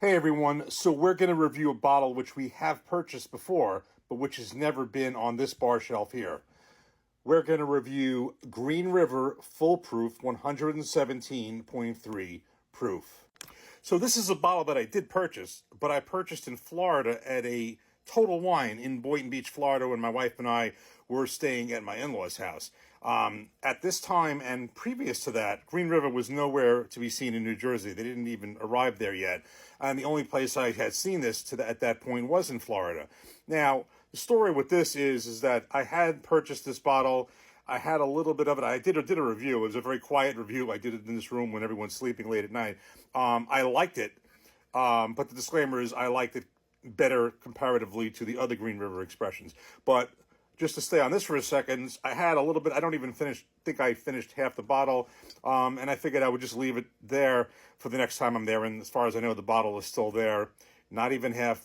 Hey everyone, so we're going to review a bottle which we have purchased before, but which has never been on this bar shelf here. We're going to review Green River Full Proof 117.3 proof. So this is a bottle that I did purchase, but I purchased in Florida at a Total Wine in Boynton Beach, Florida, when my wife and I were staying at my in-laws' house. At this time and previous to that, Green River was nowhere to be seen in New Jersey. They didn't even arrive there yet. And the only place I had seen this at that point was in Florida. Now, the story with this is that I had purchased this bottle. I had a little bit of it. I did a review. It was a very quiet review. I did it in this room when everyone's sleeping late at night. I liked it, but the disclaimer is I liked it better comparatively to the other Green River expressions. But just to stay on this for a second, I had a little bit. I don't even think I finished half the bottle, and I figured I would just leave it there for the next time I'm there. And as far as I know, the bottle is still there. Not even half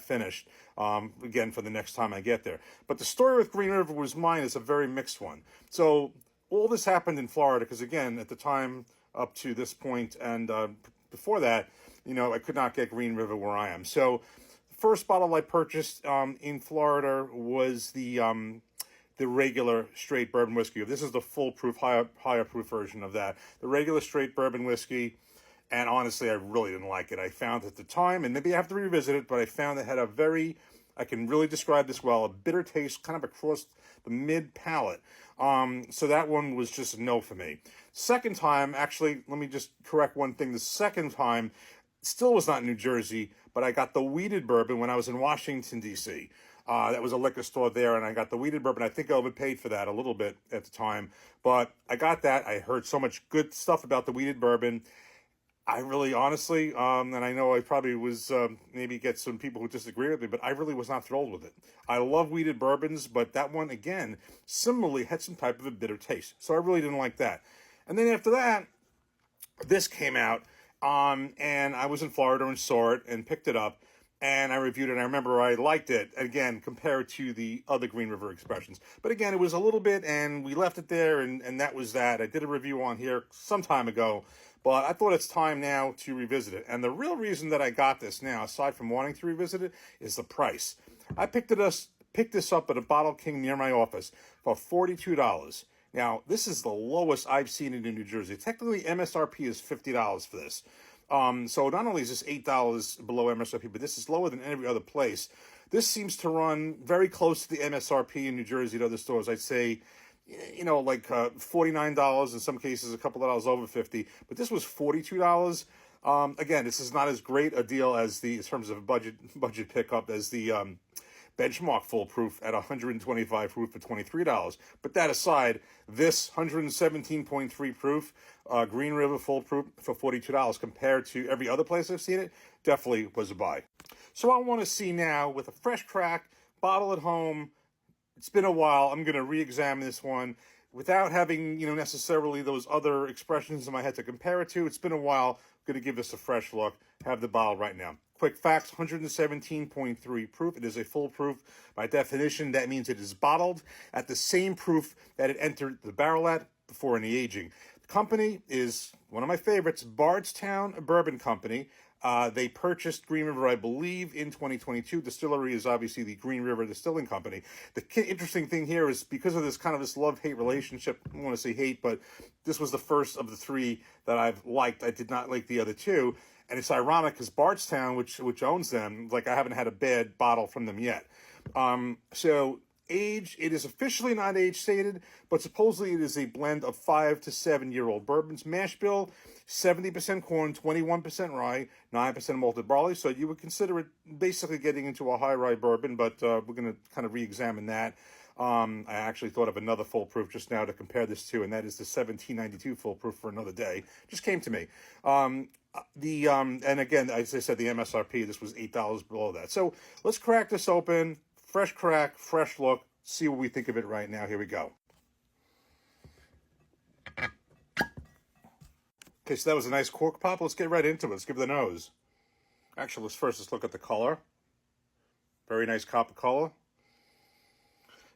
finished. Again, for the next time I get there. But the story with Green River was mine is a very mixed one. So all this happened in Florida because, again, at the time up to this point and before that, I could not get Green River where I am. So the first bottle I purchased in Florida was the regular straight bourbon whiskey. This is the full proof, higher proof version of that. The regular straight bourbon whiskey. And honestly, I really didn't like it. I found at the time, and maybe I have to revisit it, but I found it had I can really describe this well, a bitter taste kind of across the mid palate. So that one was just a no for me. Second time, actually, let me just correct one thing. The second time still was not in New Jersey, but I got the wheated bourbon when I was in Washington, D.C. That was a liquor store there, and I got the wheated bourbon. I think I overpaid for that a little bit at the time, but I got that. I heard so much good stuff about the wheated bourbon. I really, honestly, and I know I probably was maybe get some people who disagree with me, but I really was not thrilled with it. I love wheated bourbons, but that one, again, similarly had some type of a bitter taste. So I really didn't like that. And then after that, this came out, and I was in Florida and saw it and picked it up, and I reviewed it, and I remember I liked it, again, compared to the other Green River expressions. But again, it was a little bit, and we left it there, and that was that. I did a review on here some time ago, but I thought it's time now to revisit it. And the real reason that I got this now, aside from wanting to revisit it, is the price. I picked this up at a Bottle King near my office for $42. Now, this is the lowest I've seen it in New Jersey. Technically, MSRP is $50 for this. So not only is this $8 below MSRP, but this is lower than every other place. This seems to run very close to the MSRP in New Jersey at other stores. I'd say, like $49, in some cases a couple of dollars over 50, but this was $42. Again, this is not as great a deal as in terms of a budget pickup as the Benchmark Full Proof at 125 proof for $23. But that aside, this 117.3 proof Green River Full Proof for $42 compared to every other place I've seen it definitely was a buy. So I want to see now with a fresh crack, bottle at home. It's been a while. I'm going to re-examine this one without having, necessarily those other expressions in my head to compare it to. It's been a while. I'm going to give this a fresh look. Have the bottle right now. Quick facts, 117.3 proof. It is a full proof. By definition, that means it is bottled at the same proof that it entered the barrel at before any aging. The company is one of my favorites, Bardstown Bourbon Company. They purchased Green River, I believe, in 2022. Distillery is obviously the Green River Distilling Company. The interesting thing here is because of this love-hate relationship, I don't want to say hate, but this was the first of the three that I've liked. I did not like the other two. And it's ironic because Bardstown, which owns them, I haven't had a bad bottle from them yet. So age, it is officially not age stated, but supposedly it is a blend of 5 to 7 year old bourbons. Mash bill, 70% corn, 21% rye, 9% malted barley. So you would consider it basically getting into a high rye bourbon, but we're going to kind of re-examine that. I actually thought of another full proof just now to compare this to, and that is the 1792 full proof for another day. Just came to me. And again, as I said, the MSRP, this was $8 below that. So let's crack this open. Fresh crack, fresh look. See what we think of it right now. Here we go. Okay, so that was a nice cork pop. Let's get right into it. Let's give it the nose. Actually, let's look at the color. Very nice copper color.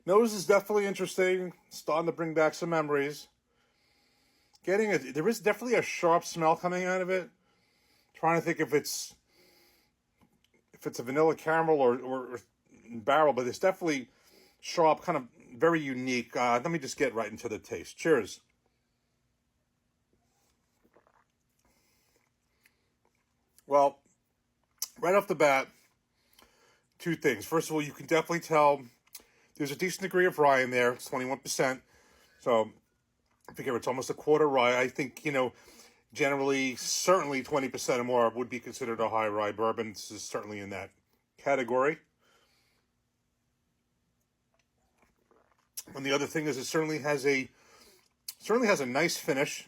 Nose is definitely interesting. Starting to bring back some memories. There is definitely a sharp smell coming out of it. trying to think if it's a vanilla caramel or barrel, but it's definitely sharp, kind of very unique. Let me just get right into the taste. Cheers. Well, right off the bat, two things. First of all, you can definitely tell there's a decent degree of rye in there. It's 21%. So I figure it's almost a quarter rye. I think, generally, certainly 20% or more would be considered a high rye bourbon. This is certainly in that category. And the other thing is it certainly has a nice finish.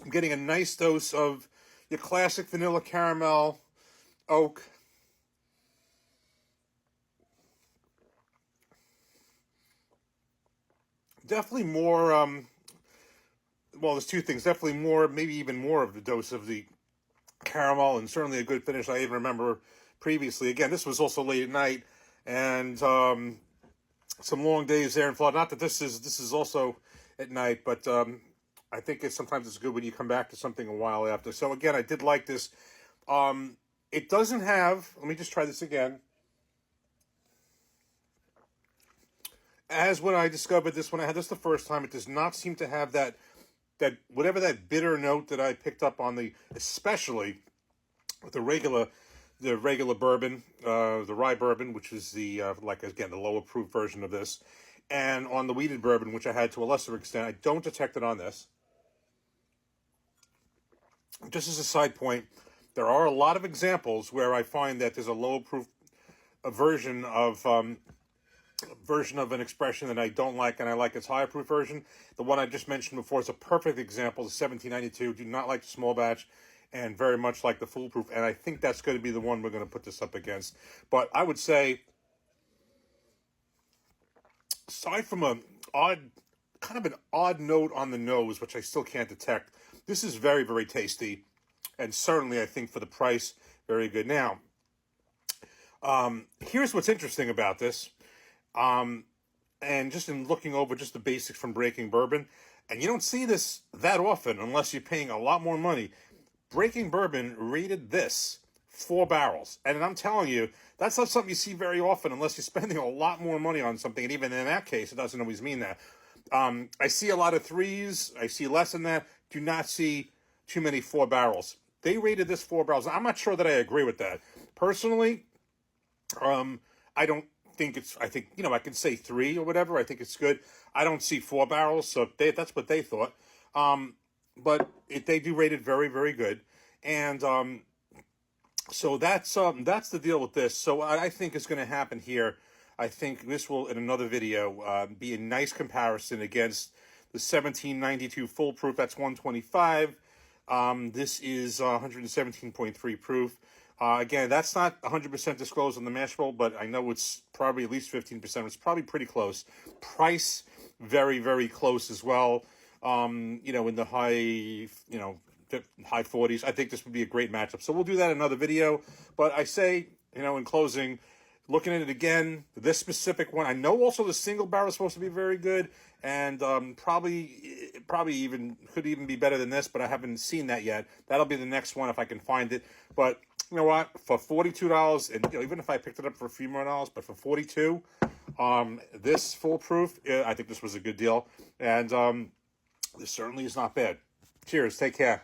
I'm getting a nice dose of your classic vanilla caramel, oak. Definitely more, well, there's two things. Definitely more, maybe even more of the dose of the caramel, and certainly a good finish. I even remember previously, again, this was also late at night, and some long days there in Florida. Not that this is also at night, but I think sometimes it's good when you come back to something a while after. So again, I did like this. It doesn't have, let me just try this again. As when I discovered this, when I had this the first time, it does not seem to have that whatever that bitter note that I picked up on especially with the regular bourbon, the rye bourbon, which is the like again the lower proof version of this, and on the wheated bourbon, which I had to a lesser extent. I don't detect it on this. Just as a side point, there are a lot of examples where I find that there's a lower proof version of an expression that I don't like, and I like its higher proof version. The one I just mentioned before is a perfect example. The 1792. Do not like the small batch, and very much like the foolproof. And I think that's going to be the one we're going to put this up against. But I would say, aside from kind of an odd note on the nose, which I still can't detect, this is very, very tasty, and certainly I think for the price, very good. Now, here's what's interesting about this. And just in looking over just the basics from Breaking Bourbon, and you don't see this that often unless you're paying a lot more money. Breaking Bourbon rated this 4 barrels. And I'm telling you, that's not something you see very often unless you're spending a lot more money on something. And even in that case, it doesn't always mean that. I see a lot of 3s. I see less than that. Do not see too many 4 barrels. They rated this 4 barrels. I'm not sure that I agree with that. Personally, I don't think I think, I can say 3 or whatever. I think it's good. I don't see 4 barrels, so that's what they thought. But they do rate it very, very good. And so that's the deal with this. So what I think is going to happen here, I think this will, in another video, be a nice comparison against the 1792 full proof. That's 125. This is 117.3 proof. Again, that's not 100% disclosed on the mash bill, but I know it's probably at least 15%. It's probably pretty close. Price, very, very close as well. In the high 40s. I think this would be a great matchup. So we'll do that in another video. But I say, in closing, looking at it again, this specific one, I know also the single barrel is supposed to be very good, and probably even could even be better than this, but I haven't seen that yet. That'll be the next one if I can find it. But you know what? For $42, and even if I picked it up for a few more dollars, but for $42, this foolproof, I think this was a good deal, and this certainly is not bad. Cheers. Take care.